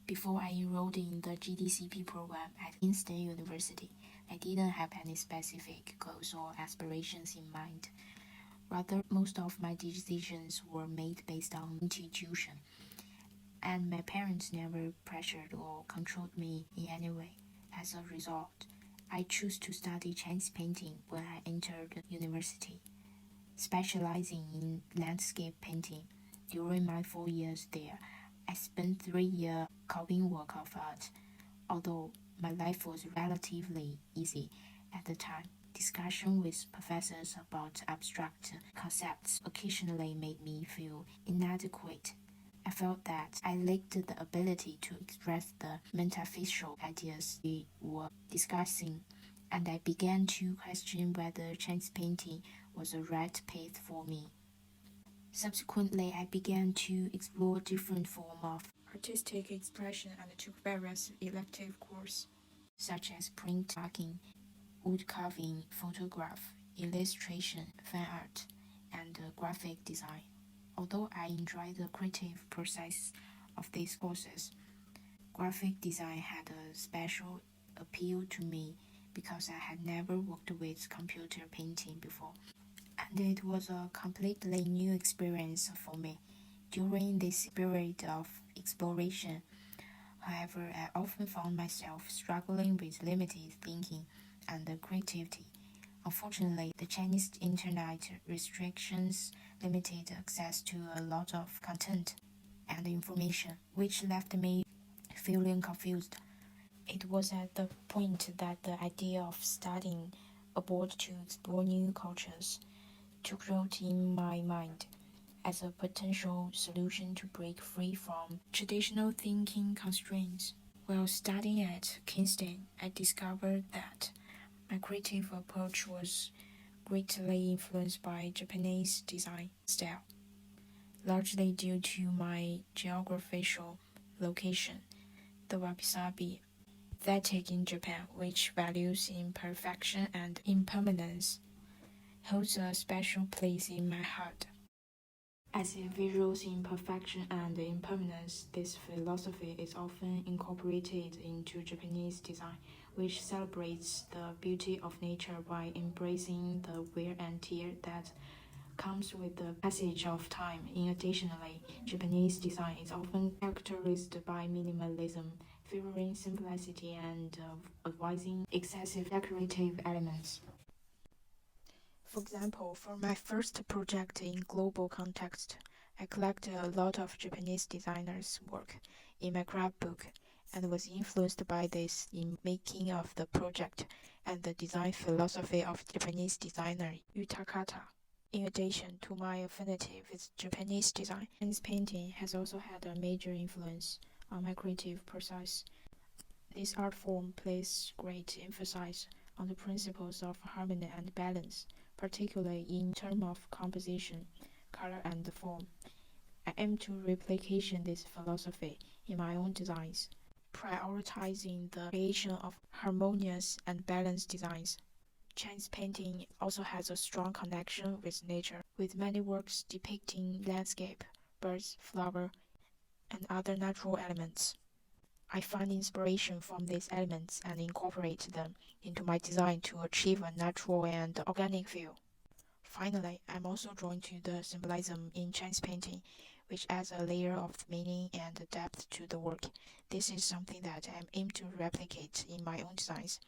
Before I enrolled in the GDCP program at Kingston University, I didn't have any specific goals or aspirations in mind. Rather, most of my decisions were made based on intuition, and my parents never pressured or controlled me in any way. As a result, I chose to study Chinese painting when I entered university, specializing in landscape painting. During my 4 years there, I spent 3 years copying work of art. Although my life was relatively easy at the time, discussion with professors about abstract concepts occasionally made me feel inadequate. I felt that I lacked the ability to express the metaphysical ideas we were discussing, and I began to question whether Chinese painting was the right path for me. Subsequently, I began to explore different forms of artistic expression and took various elective courses, such as print making, wood carving, photograph, illustration, fan art, and graphic design. Although I enjoyed the creative process of these courses, graphic design had a special appeal to me because I had never worked with computer painting before, and it was a completely new experience for me. During this period of exploration, however, I often found myself struggling with limited thinking and creativity. Unfortunately, the Chinese internet restrictions limited access to a lot of content and information, which left me feeling confused. It was at the point that the idea of studying abroad to explore new cultures took root in my mind as a potential solution to break free from traditional thinking constraints. While studying at Kingston, I discovered that my creative approach was greatly influenced by Japanese design style, largely due to my geographical location. The wabi-sabi aesthetic in Japan, which values imperfection and impermanence, holds a special place in my heart. As it visuals imperfection and impermanence, this philosophy is often incorporated into Japanese design, which celebrates the beauty of nature by embracing the wear and tear that comes with the passage of time. Additionally, Japanese design is often characterized by minimalism, favoring simplicity and avoiding excessive decorative elements. For example, for my first project in global context, I collected a lot of Japanese designers' work in my craft book and was influenced by this in making of the project and the design philosophy of Japanese designer Utakata. In addition to my affinity with Japanese design, Chinese painting has also had a major influence on my creative process. This art form places great emphasis on the principles of harmony and balance, particularly in terms of composition, color, and form. I aim to replicate this philosophy in my own designs, prioritizing the creation of harmonious and balanced designs. Chinese painting also has a strong connection with nature, with many works depicting landscape, birds, flowers, and other natural elements. I find inspiration from these elements and incorporate them into my design to achieve a natural and organic feel. Finally, I'm also drawn to the symbolism in Chinese painting, which adds a layer of meaning and depth to the work. This is something that I aim to replicate in my own designs.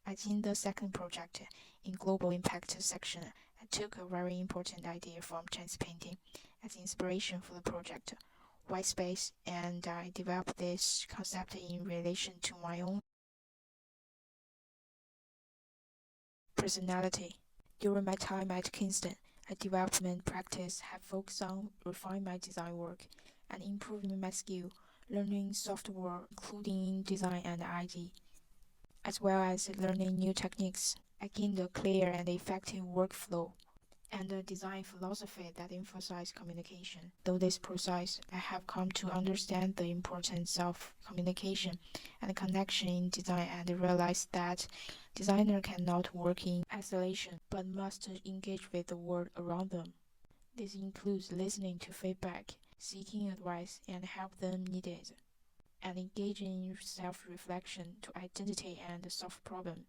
As in the second project, in Global Impact section, I took a very important idea from Chinese painting as inspiration for the project, white space, and I developed this concept in relation to my own personality. During my time at Kingston, a development practice have focused on refining my design work and improving my skill, learning software including design and ID, as well as learning new techniques. I gained a clear and effective workflow and a design philosophy that emphasizes communication. Through this process, I have come to understand the importance of communication and connection in design and realize that designers cannot work in isolation but must engage with the world around them. This includes listening to feedback, seeking advice, and help them needed. and engaging in self-reflection to identity and solve problem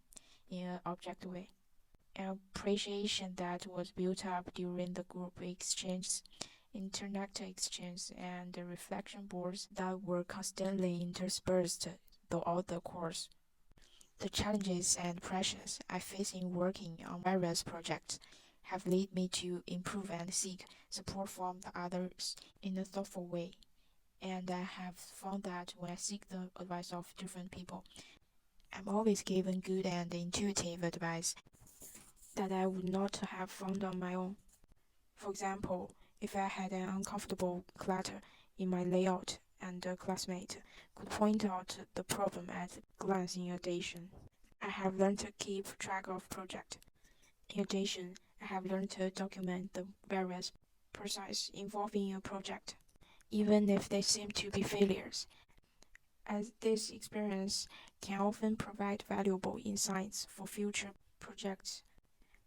in an objective way. Appreciation that was built up during the group exchanges, internet exchanges, and the reflection boards that were constantly interspersed throughout the course. The challenges and pressures I face in working on various projects have led me to improve and seek support from the others in a thoughtful way. And I have found that when I seek the advice of different people, I'm always given good and intuitive advice that I would not have found on my own. For example, if I had an uncomfortable clutter in my layout and a classmate could point out the problem at a glance in addition. I have learned to keep track of project. In addition, I have learned to document the various processes involving a project, even if they seem to be failures, as this experience can often provide valuable insights for future projects.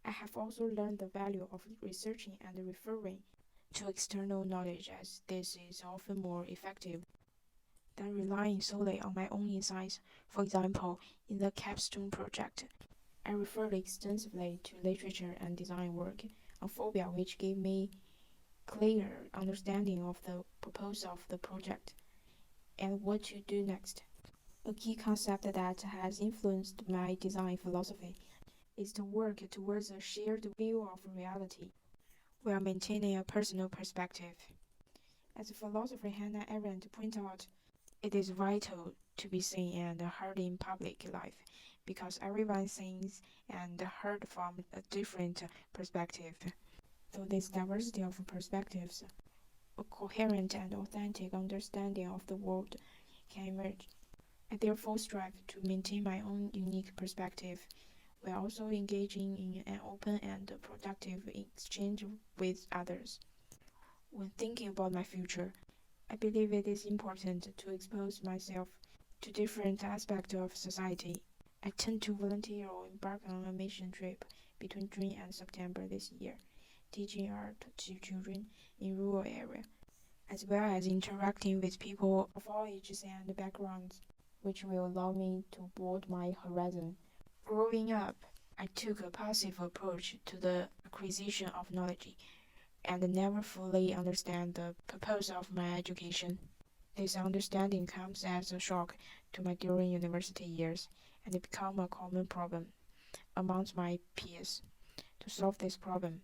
I have also learned the value of researching and referring to external knowledge, as this is often more effective than relying solely on my own insights. For example, in the capstone project, I referred extensively to literature and design work on phobia, which gave me clear understanding of the purpose of the project and what to do next. A key concept that has influenced my design philosophy is to work towards a shared view of reality while maintaining a personal perspective. As philosopher Hannah Arendt pointed out, it is vital to be seen and heard in public life because everyone sees and heard from a different perspective. Through this diversity of perspectives, a coherent and authentic understanding of the world can emerge. I therefore strive to maintain my own unique perspective while also engaging in an open and productive exchange with others. When thinking about my future, I believe it is important to expose myself to different aspects of society. I tend to volunteer or embark on a mission trip between June and September this year, teaching art to children in rural areas, as well as interacting with people of all ages and backgrounds, which will allow me to broaden my horizon. Growing up, I took a passive approach to the acquisition of knowledge and never fully understand the purpose of my education. This understanding comes as a shock to my during university years, and it became a common problem amongst my peers. To solve this problem,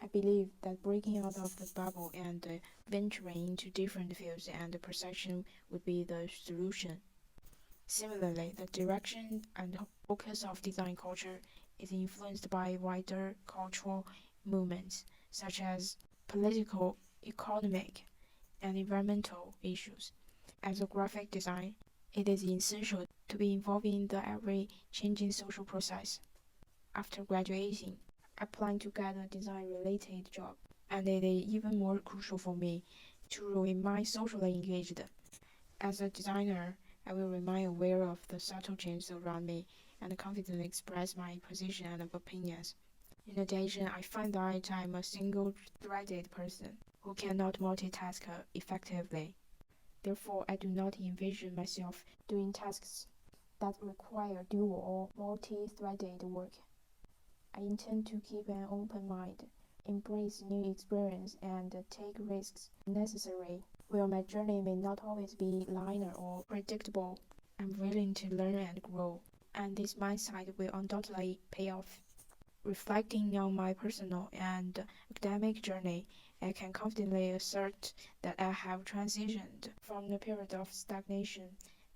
I believe that breaking out of the bubble and venturing into different fields and perception would be the solution. Similarly, the direction and focus of design culture is influenced by wider cultural movements such as political, economic, and environmental issues. As a graphic design, it is essential to be involved in the ever-changing social process. After graduating, I plan to get a design-related job, and it is even more crucial for me to remain socially engaged. As a designer, I will remain aware of the subtle changes around me and confidently express my position and opinions. In addition, I find that I'm a single-threaded person who cannot multitask effectively. Therefore, I do not envision myself doing tasks that require dual or multi-threaded work. I intend to keep an open mind, embrace new experience, and take risks necessary. While my journey may not always be linear or predictable, I'm willing to learn and grow, and this mindset will undoubtedly pay off. Reflecting on my personal and academic journey, I can confidently assert that I have transitioned from the period of stagnation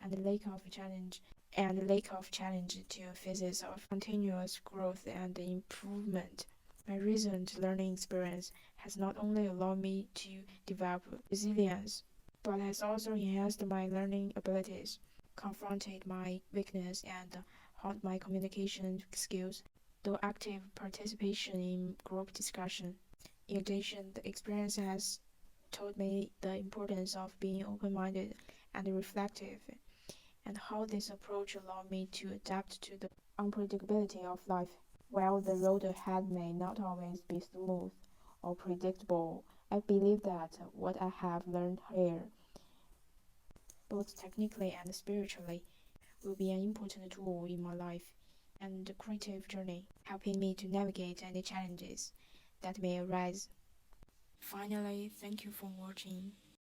and lack of challenge to a phase of continuous growth and improvement. My recent learning experience has not only allowed me to develop resilience, but has also enhanced my learning abilities, confronted my weakness, and honed my communication skills through active participation in group discussion. In addition, the experience has taught me the importance of being open-minded and reflective, and how this approach allowed me to adapt to the unpredictability of life. While the road ahead may not always be smooth or predictable, I believe that what I have learned here both technically and spiritually, will be an important tool in my life and creative journey, helping me to navigate any challenges that may arise. Finally, thank you for watching.